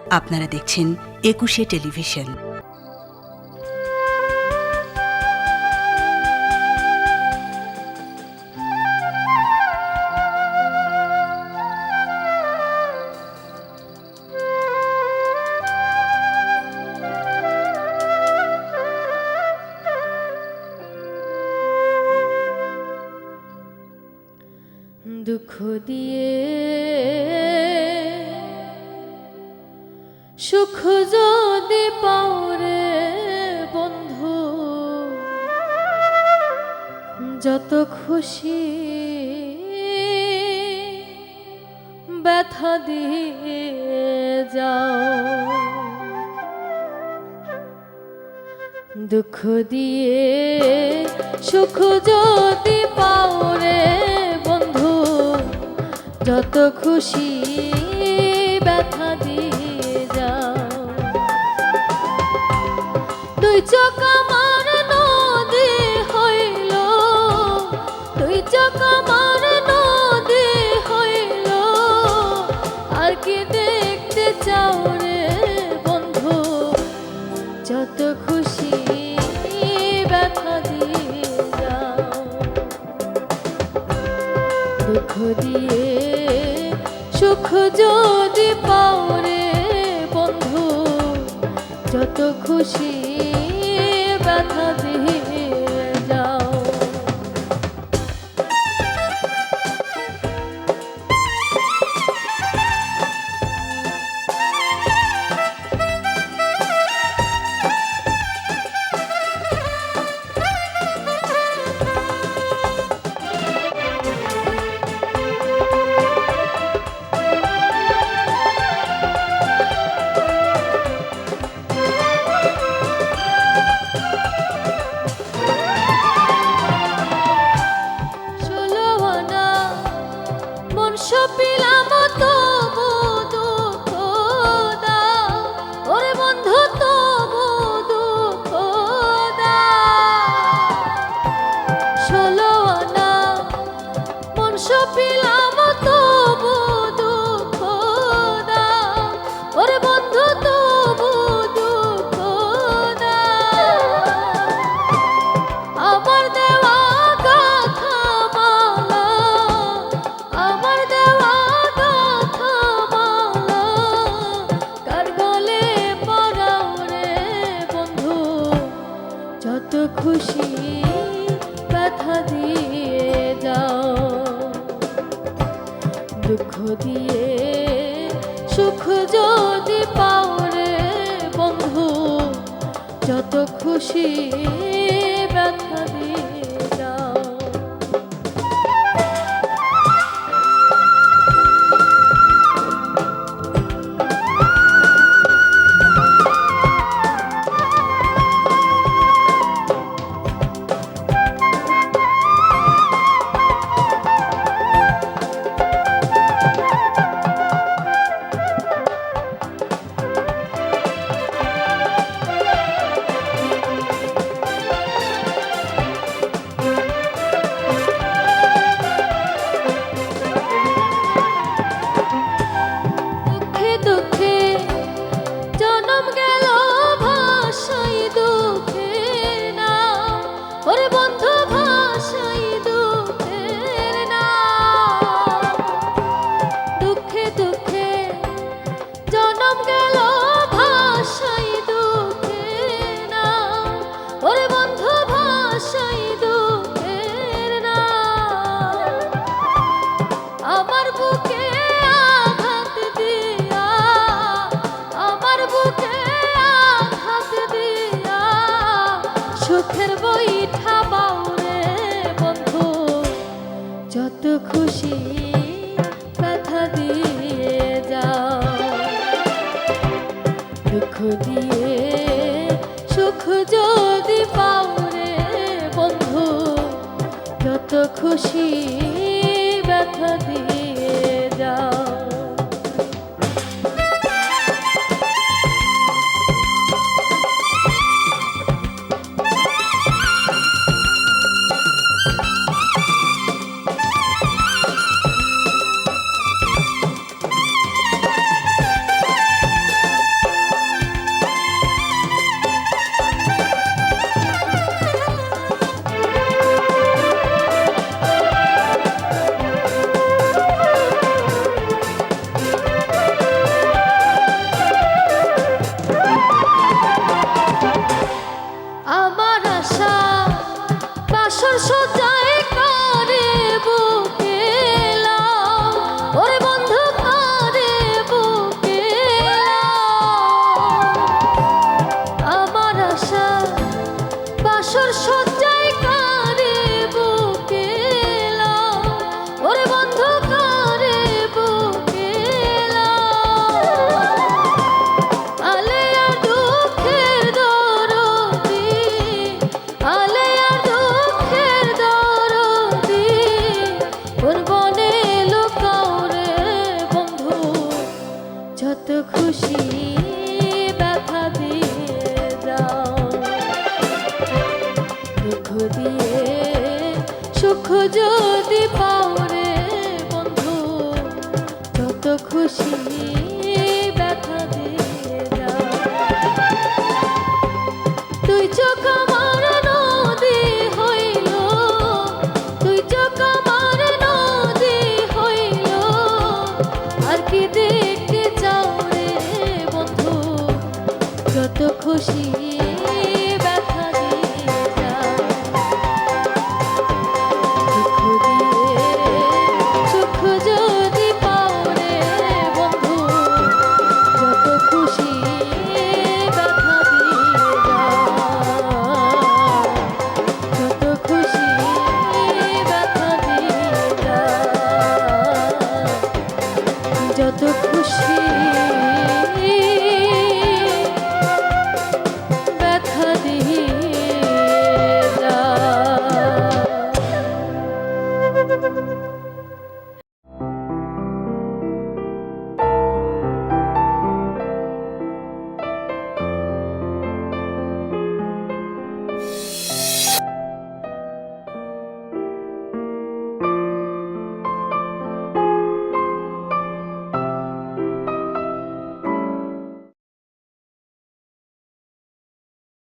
আপনারা দেখছেন ২১শে টেলিভিশন। দুঃখ দিয়ে সুখ যদি পাওরে বন্ধু, যত খুশি ব্যথা দিয়ে যাও। দুঃখ দিয়ে সুখ যদি পাওরে বন্ধু, যত খুশি ব্যথা দিয়ে যাও। দুই চোখ আমার নদী হইল, দুই চোখ আমার নদী হইল, আর কি দেখতে চাও রে বন্ধু, যত খুশি ব্যথা দিয়ে যাও। দুঃখ দিয়ে সুখ যদি পাওরে বন্ধু, যত খুশি ব্যথা দিয়ে যাও। সপিলাম তবু দুঃখ দাও, ওরে বন্ধু তবু দুঃখ দাও। ১৬ আনা মন সপিলাম তবু দুঃখ দাও, ওরে বন্ধু তবু দুঃখ দাও। আমার দেওয়া গাথা মালা, আমার দেওয়া গাথা মালা, কার গলে পরাও রে বন্ধু, যত খুশি ব্যথা দিয়ে যাও। দুঃখ দিয়ে সুখ যদি পাও রে বন্ধু, যত খুশি ব্যথা দিয়ে যাও। সুখের বইঠা বাউরে বন্ধু, যত খুশি ব্যথা দিয়ে যাও। দুঃখ দিয়ে সুখ যদি পাউরে বন্ধু, যত খুশি ব্যথা দিয়ে যাও। যদি পাও রে বন্ধু, যত খুশি ব্যথা দিয়ে যা। তুই চোখ আমার নদী হইল, তুই চোখ আমার নদী হইল, আর কি দেখতে চাও রে বন্ধু, যত খুশি